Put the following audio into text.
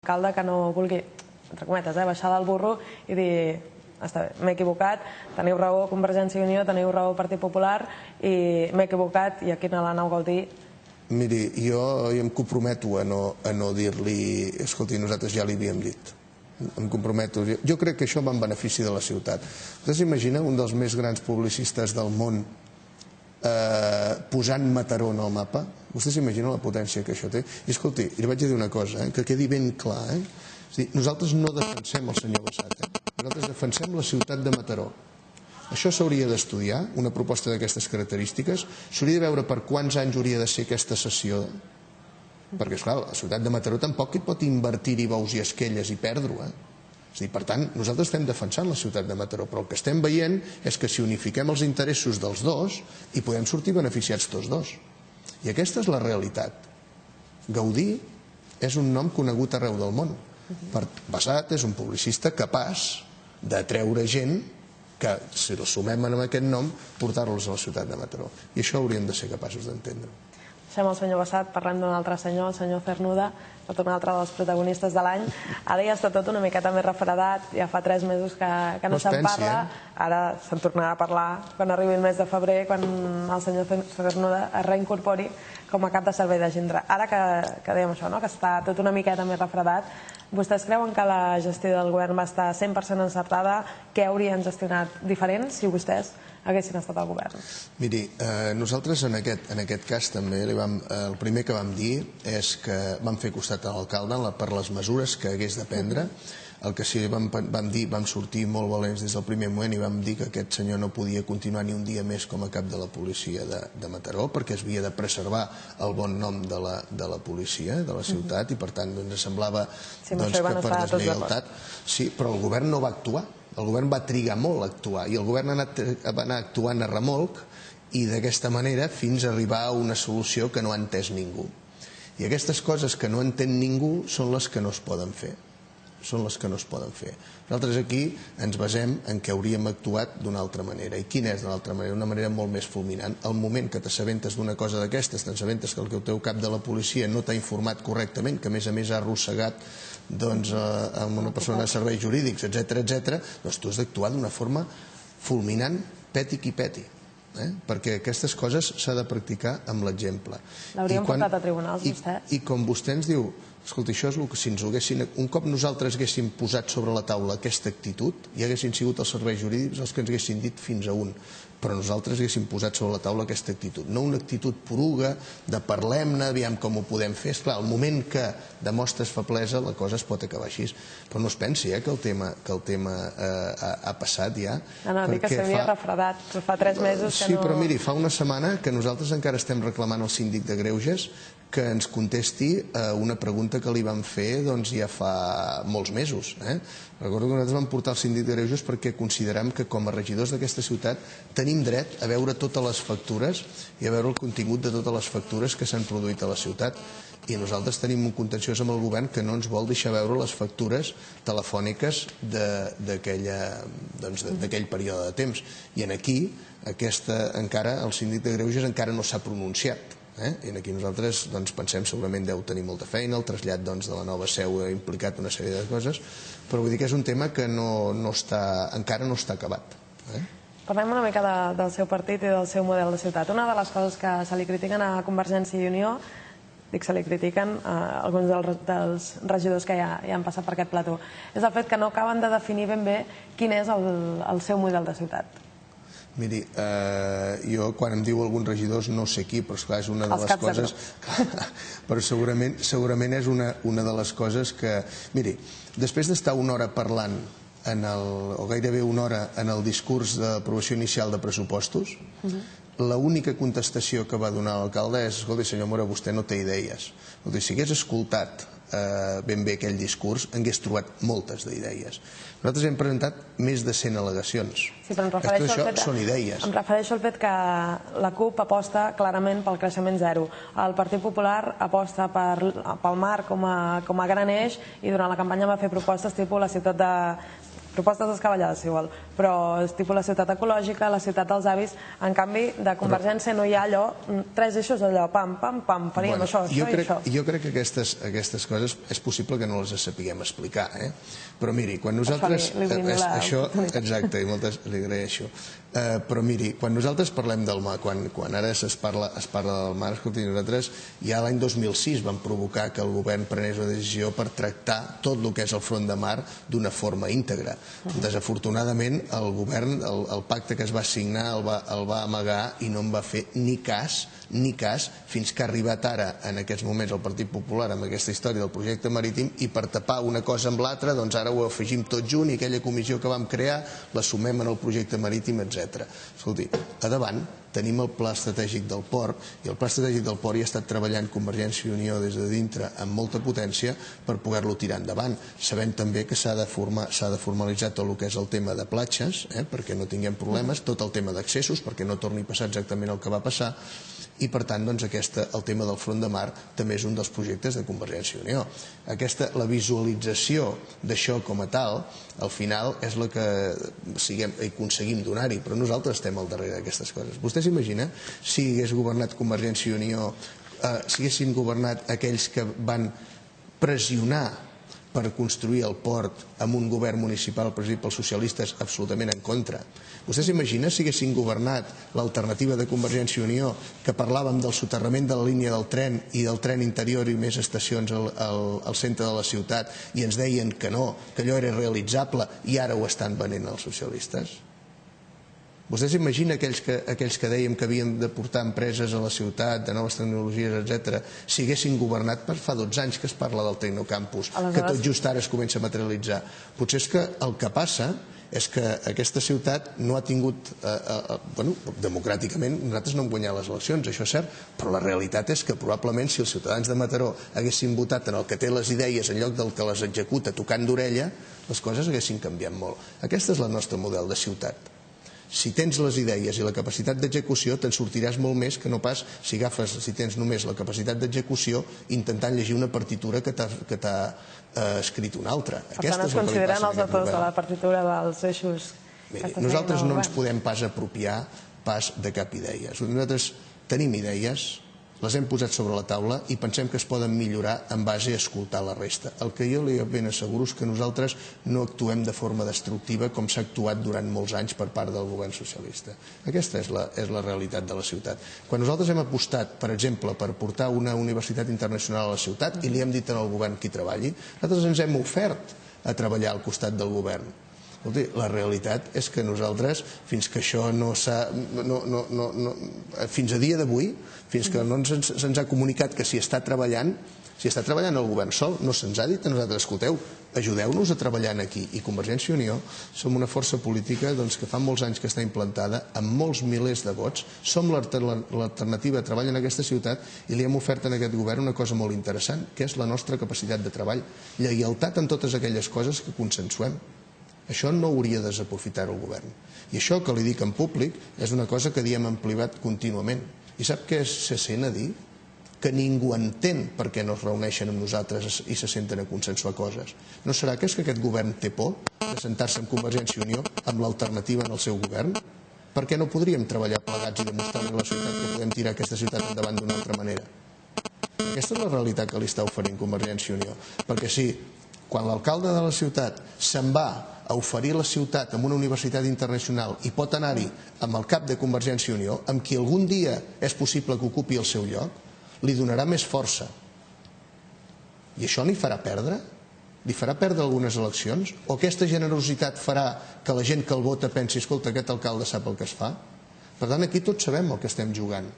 alcalde que no vulgui, entre cometes, baixar del burro i dir està bé, m'he equivocat, teniu raó Convergència i Unió, teniu raó Partit Popular i m'he equivocat i aquí a l'Anau Gaudí. Miri, jo em comprometo a no dir-li escolti, nosaltres ja li havíem dit. Em comprometo. Jo crec que això va en benefici de la ciutat. Vostè s'imagina un dels més grans publicistes del món posant Mataró en el mapa? Vostè s'imagina la potència que això té? I escolti, li vaig dir una cosa, que quedi ben clar. Nosaltres no defensem el senyor Bassat, nosaltres defensem la ciutat de Mataró. Això s'hauria d'estudiar, una proposta d'aquestes característiques, s'hauria de veure per quants anys hauria de ser aquesta cessió, perquè, esclar, la ciutat de Mataró tampoc hi pot invertir-hi bous i esquelles i perdre-ho. Per tant, nosaltres estem defensant la ciutat de Mataró, però el que estem veient és que si unifiquem els interessos dels dos, hi podem sortir beneficiats tots dos. I aquesta és la realitat. Gaudí és un nom conegut arreu del món. Bassat és un publicista capaç d'atreure gent que, si el sumem amb aquest nom, portar-los a la ciutat de Mataró. I això hauríem de ser capaços d'entendre. Deixem el senyor Bassat, parlem d'un altre senyor, el senyor Cernuda, un altre dels protagonistes de l'any. Ara ja està tot una miqueta més refredat, ja fa 3 mesos que no se'n parla, ara se'n tornarà a parlar quan arribi el mes de febrer, quan el senyor Cernuda es reincorpori com a cap de servei de Gendra. Ara que dèiem això, que està tot una miqueta més refredat, vostès creuen que la gestió del govern va estar 100% encertada? Què haurien gestionat diferent si vostès haguessin estat al govern? Miri, nosaltres en aquest cas també el primer que vam dir és que vam fer costat a l'alcalde per les mesures que hagués de prendre. El que sí vam dir, vam sortir molt valents des del primer moment i vam dir que aquest senyor no podia continuar ni un dia més com a cap de la policia de Mataró, perquè es havia de preservar el bon nom de la policia, de la ciutat, i per tant ens semblava que per deslleialtat. Sí, però el govern no va actuar. El govern va trigar molt a actuar i el govern va anar actuant a remolc i d'aquesta manera fins a arribar a una solució que no ha entès ningú. I aquestes coses que no entén ningú són les que no es poden fer. Nosaltres aquí ens basem en que hauríem actuat d'una altra manera. I quina és d'una altra manera? Una manera molt més fulminant. Al moment que t'assabentes d'una cosa d'aquestes, t'assabentes que el teu cap de la policia no t'ha informat correctament, que a més ha arrossegat amb una persona de serveis jurídics, etc., doncs tu has d'actuar d'una forma fulminant, peti qui peti. Perquè aquestes coses s'ha de practicar amb l'exemple. L'haurien portat a tribunals, vostès? I com vostè ens diu, escolta, això és el que si ens ho haguessin... Un cop nosaltres haguéssim posat sobre la taula aquesta actitud, i haguessin sigut els serveis jurídics els que ens haguessin dit fins a un, però nosaltres haguéssim posat sobre la taula aquesta actitud. No una actitud poruga de parlem-ne, aviam com ho podem fer. Esclar, al moment que demostres feblesa la cosa es pot acabar així. Però no es pensi que el tema ha passat ja. No, dic que s'havia refredat. Fa 3 mesos que no... Sí, però miri, fa una setmana que nosaltres encara estem reclamant al síndic de Greuges que ens contesti una pregunta que li vam fer ja fa molts mesos. Recordo que nosaltres vam portar al síndic de Greuges perquè considerem que com a regidors d'aquesta ciutat tenim dret a veure totes les factures i a veure el contingut de totes les factures que s'han produït a la ciutat. I nosaltres tenim un contenciós amb el govern que no ens vol deixar veure les factures telefòniques d'aquell període de temps. I aquí encara el síndic de Greuges encara no s'ha pronunciat. I aquí nosaltres pensem segurament deu tenir molta feina, el trasllat de la nova seu ha implicat una sèrie de coses, però vull dir que és un tema que encara no està acabat. Parlem una mica del seu partit i del seu model de ciutat. Una de les coses que se li critiquen a Convergència i Unió, dic se li critiquen a alguns dels regidors que ja han passat per aquest plató, és el fet que no acaben de definir ben bé quin és el seu model de ciutat. Miri, jo quan em diu alguns regidors no sé qui, però esclar, és una de les coses... Però segurament és una de les coses que... Miri, després d'estar una hora parlant, o gairebé una hora, en el discurs d'aprovació inicial de pressupostos, l'única contestació que va donar l'alcalde és: escolta, senyor Mora, vostè no té idees. Si hagués escoltat ben bé aquell discurs, hagués trobat moltes d'idees. Nosaltres hem presentat més de 100 al·legacions. Això són idees. Em refereixo al fet que la CUP aposta clarament pel creixement zero. El Partit Popular aposta pel mar com a gran eix i durant la campanya va fer propostes tipus la ciutat de propostes descabellades, si vol, però és tipus la ciutat ecològica, la ciutat dels avis. En canvi, de Convergència no hi ha allò, 3 eixos, allò, pam, pam, pam, faríem això i això. Jo crec que aquestes coses és possible que no les sapiguem explicar, però miri, quan nosaltres... Això, exacte, i moltes li agraeixo. Però miri, quan nosaltres parlem del mar, quan ara es parla del mar, escolti, nosaltres ja l'any 2006 vam provocar que el govern prenés una decisió per tractar tot el que és el front de mar d'una forma íntegra. Desafortunadament, el govern, el pacte que es va signar el va amagar i no en va fer ni cas, fins que ha arribat ara, en aquests moments, el Partit Popular amb aquesta història del projecte marítim, i per tapar una cosa amb l'altra, doncs ara ho afegim tot junt i aquella comissió que vam crear la sumem en el projecte marítim, etc. Escolti, a davant tenim el pla estratègic del port, i el pla estratègic del port hi ha estat treballant Convergència i Unió des de dintre amb molta potència per poder-lo tirar endavant. Sabem també que s'ha de formalitzar tot el que és el tema de platges, perquè no tinguem problemes, tot el tema d'accessos, perquè no torni a passar exactament el que va passar, i per tant el tema del front de mar també és un dels projectes de Convergència i Unió. La visualització d'això com a tal, al final és la que aconseguim donar-hi, però nosaltres estem al darrere d'aquestes coses. Vostè s'imagina si hagués governat Convergència i Unió, si haguessin governat aquells que van pressionar per construir el port amb un govern municipal presidit pels socialistes absolutament en contra? Vostè s'imagina si haguessin governat l'alternativa de Convergència i Unió, que parlàvem del soterrament de la línia del tren i del tren interior i més estacions al centre de la ciutat, i ens deien que no, que allò era realitzable, i ara ho estan venent els socialistes? Vostè s'imagina aquells que dèiem que havíem de portar empreses a la ciutat, de noves tecnologies, etc., si haguessin governat per fa 12 anys que es parla del Tecnocampus, que tot just ara es comença a materialitzar? Potser és que el que passa és que aquesta ciutat no ha tingut, democràticament, nosaltres no hem guanyat les eleccions, això és cert, però la realitat és que probablement si els ciutadans de Mataró haguessin votat en el que té les idees en lloc del que les executa tocant d'orella, les coses haguessin canviat molt. Aquest és el nostre model de ciutat. Si tens les idees i la capacitat d'execució, te'n sortiràs molt més que no pas si tens només la capacitat d'execució intentant llegir una partitura que t'ha escrit una altra. Per tant, es consideren els autors de la partitura dels eixos? Nosaltres no ens podem pas apropiar pas de cap idea. Nosaltres tenim idees, les hem posat sobre la taula i pensem que es poden millorar en base a escoltar la resta. El que jo li ben asseguro és que nosaltres no actuem de forma destructiva com s'ha actuat durant molts anys per part del govern socialista. Aquesta és la realitat de la ciutat. Quan nosaltres hem apostat, per exemple, per portar una universitat internacional a la ciutat i li hem dit al govern que hi treballi, nosaltres ens hem ofert a treballar al costat del govern. La realitat és que nosaltres, fins que això no s'ha... Fins a dia d'avui, fins que no se'ns ha comunicat que s'hi està treballant el govern sol, no se'ns ha dit a nosaltres, escolteu, ajudeu-nos a treballar aquí. I Convergència i Unió som una força política que fa molts anys que està implantada, amb molts milers de vots, som l'alternativa a treball en aquesta ciutat i li hem ofert a aquest govern una cosa molt interessant, que és la nostra capacitat de treball, lleialtat en totes aquelles coses que consensuem. Això no hauria de desaprofitar el govern. I això que li dic en públic és una cosa que diem en privat contínuament. I sap què se sent a dir? Que ningú entén per què no es reuneixen amb nosaltres i se senten a consensuar coses. No serà que és que aquest govern té por de sentar-se amb Convergència i Unió amb l'alternativa en el seu govern? Per què no podríem treballar plegats i demostrar a la ciutat que podem tirar aquesta ciutat endavant d'una altra manera? Aquesta és la realitat que li està oferint Convergència i Unió. Perquè sí, quan l'alcalde de la ciutat se'n va a oferir la ciutat amb una universitat internacional i pot anar-hi amb el cap de Convergència i Unió, amb qui algun dia és possible que ocupi el seu lloc, li donarà més força. I això li farà perdre? Li farà perdre algunes eleccions? O aquesta generositat farà que la gent que el vota pensi, escolta, aquest alcalde sap el que es fa? Per tant, aquí tots sabem el que estem jugant.